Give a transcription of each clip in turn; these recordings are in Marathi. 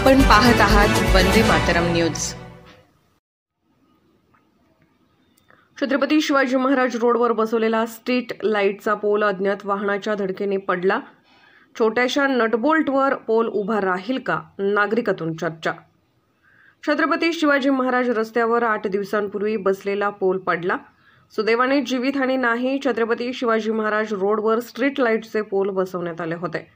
आपण पाहत आहात वंदे मातरम न्यूज। छत्रपती शिवाजी महाराज रोडवर बसवलेला स्ट्रीट लाईटचा पोल अज्ञात वाहनाच्या धडकेने पडला। छोट्याशा नटबोल्टवर पोल उभा राहील का, नागरिकातून चर्चा। छत्रपती शिवाजी महाराज रस्त्यावर 8 दिवसांपूर्वी बसलेला पोल पडला। सुदैवाने जीवितहानी नाही। छत्रपती शिवाजी महाराज रोडवर स्ट्रीट लाईटचे पोल बसवण्यात आले होते।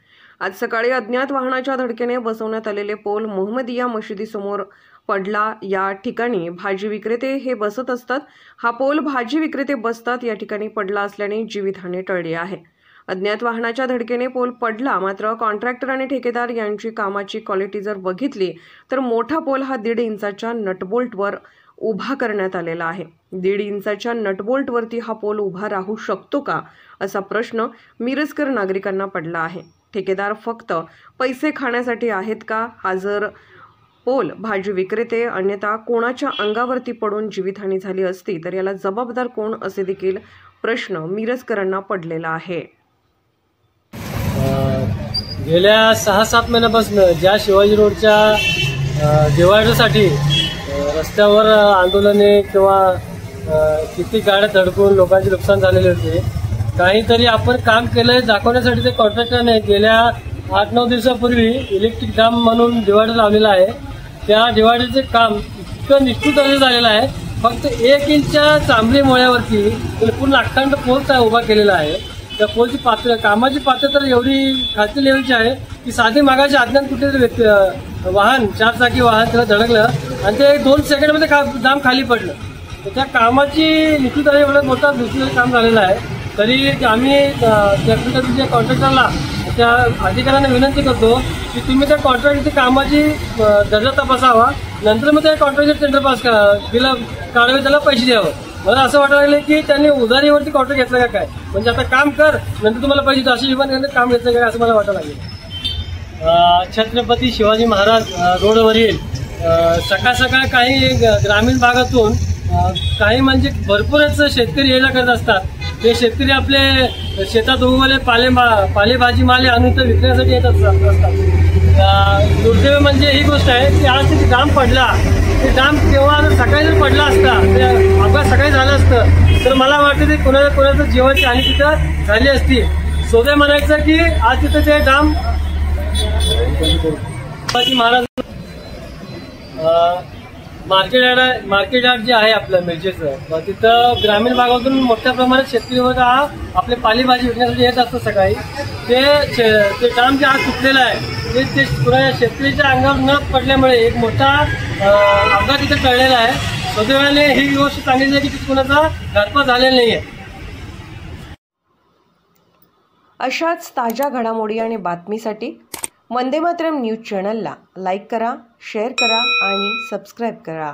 आज सकाळी अज्ञात वाहनाच्या धडकेने बसवण्यात आलेले पोल मोहम्मदिया मशिदीसमोर पडला। या ठिकाणी भाजी विक्रेते हे बसत असतात। हा पोल भाजी विक्रेते बसतात या ठिकाणी पडला असल्याने जीवितहानी टळली आहे। अज्ञात वाहनाच्या धडकेने पोल पडला, मात्र कॉन्ट्रॅक्टर आणि ठेकेदार यांची कामाची क्वालिटी जर बघितली तर मोठा पोल हा 1.5 इंचाच्या नटबोल्टवर उभा करण्यात आलेला आहे। 1.5 इंचाच्या नटबोल्टवरती हा पोल उभा राहू शकतो का, असा प्रश्न मिरजकर नागरिकांना पडला आहे। ठेकेदार फक्त पैसे खाण्यासाठी आहेत का? हा जर पोल भाजी विक्रेते अन्यथा कोणाच्या अंगावरती पडून जीवितहानी झाली असती तर याला जबाबदार कोण, असे देखील प्रश्न मिरजकरांना पडलेला आहे। गेल्या 6-7 महिन्यापासून ज्या शिवाजी रोडच्या डिवायडरसाठी रस्त्यावर आंदोलने किंवा किती गाड्या धडकून लोकांचे नुकसान झालेले होते, काहीतरी आपण काम केलंय दाखवण्यासाठी ते कॉन्ट्रॅक्टरने गेल्या 8-9 दिवसापूर्वी इलेक्ट्रिक डाम म्हणून डिवायडर लावलेला आहे। त्या डिवायडरचे काम इतकं निष्ठुर झालेलं आहे, फक्त 1 इंचच्या चांबली मुळ्यावरती पूर्ण अखंड पोल उभा केलेला आहे। त्या पोलची कामाची पात्रता एवढी खालती लेवलची आहे की साधी मागाची अज्ञात कुठेतरी वाहन 4 चाकी वाहन त्याला धडकलं आणि ते 2 सेकंडमध्ये डाम खाली पडलं। तर त्या कामाची निष्ठुरता एवढं मोठा दुसरं काम झालेलं आहे। तरी आम्ही त्या कॉन्ट्रॅक्टरला त्या अधिकाऱ्यांना विनंती करतो की तुम्ही त्या कॉन्ट्रॅक्टरची कामाची दर्जा तपासावा, नंतर मग त्या कॉन्ट्रॅक्टचे टेंडर पास बिल काढावे, त्याला पैसे द्यावं। मला असं वाटायला लागलं की त्यांनी उधारीवरती कॉन्ट्रॅक्ट घेतलं का काय, म्हणजे आता काम कर नंतर तुम्हाला पैसे देतो अशी हिशोबाने काम घेतलं काय, असं मला वाटायला लागलं। छत्रपती शिवाजी महाराज रोडवरील सकाळ सकाळ काही ग्रामीण भागातून काही म्हणजे भरपूरच शेतकरी यायला करत असतात। ते शेतकरी आपले शेतात उगवले पालेभाजी माले आणून तर विकण्यासाठी येत असतात। दुर्दैव म्हणजे ही गोष्ट आहे की आज तिथे डाम पडला, ते डाम तेव्हा सकाळी जर पडला असता, ते अपघात सकाळी झालं असतं तर मला वाटतं ते कोणाचं जीवाची हानी तिथं झाली असती। सोबत म्हणायचं की आज तिथं ते डाम शिवाजी महाराज मार्केट यार्ड जे आहे आपलं मिरजेचं, तिथं ग्रामीण भागातून मोठ्या प्रमाणात शेतकरी वर्ग हा आपले पालेभाजी विकण्यासाठी येत असतं सकाळी। ते डाम जे आज तुटलेलं आहे ते पुन्हा शेतकरीच्या अंगावर न पडल्यामुळे एक मोठा अपघात तिथे टळलेला आहे। सुदैवाने ही गोष्ट चांगली आहे की तिथे कुणाचा घातपात झालेला नाहीये। अशाच ताज्या घडामोडी आणि बातमीसाठी वंदे मातरम न्यूज चॅनलला लाईक करा, शेअर करा आणि सबस्क्राईब करा।